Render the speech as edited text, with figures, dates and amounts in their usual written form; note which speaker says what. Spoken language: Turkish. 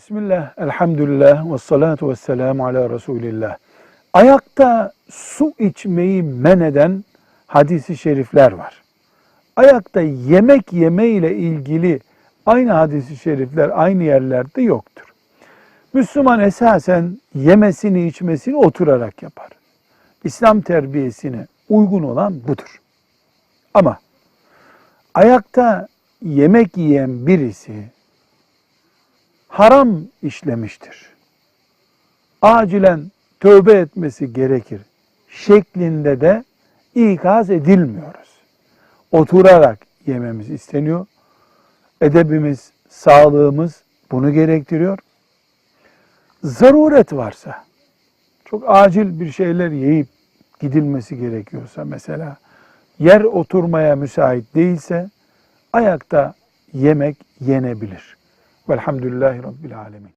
Speaker 1: Bismillah, elhamdülillah, ve salatu ve selamu ala Resulillah. Ayakta su içmeyi men eden hadis-i şerifler var. Ayakta yemek yeme ile ilgili aynı hadis-i şerifler aynı yerlerde yoktur. Müslüman esasen yemesini içmesini oturarak yapar. İslam terbiyesine uygun olan budur. Ama ayakta yemek yiyen birisi haram işlemiştir, acilen tövbe etmesi gerekir şeklinde de ikaz edilmiyoruz. Oturarak yememiz isteniyor. Edebimiz, sağlığımız bunu gerektiriyor. Zaruret varsa, çok acil bir şeyler yiyip gidilmesi gerekiyorsa, mesela yer oturmaya müsait değilse ayakta yemek yenebilir. Velhamdülillahi Rabbil Alemin.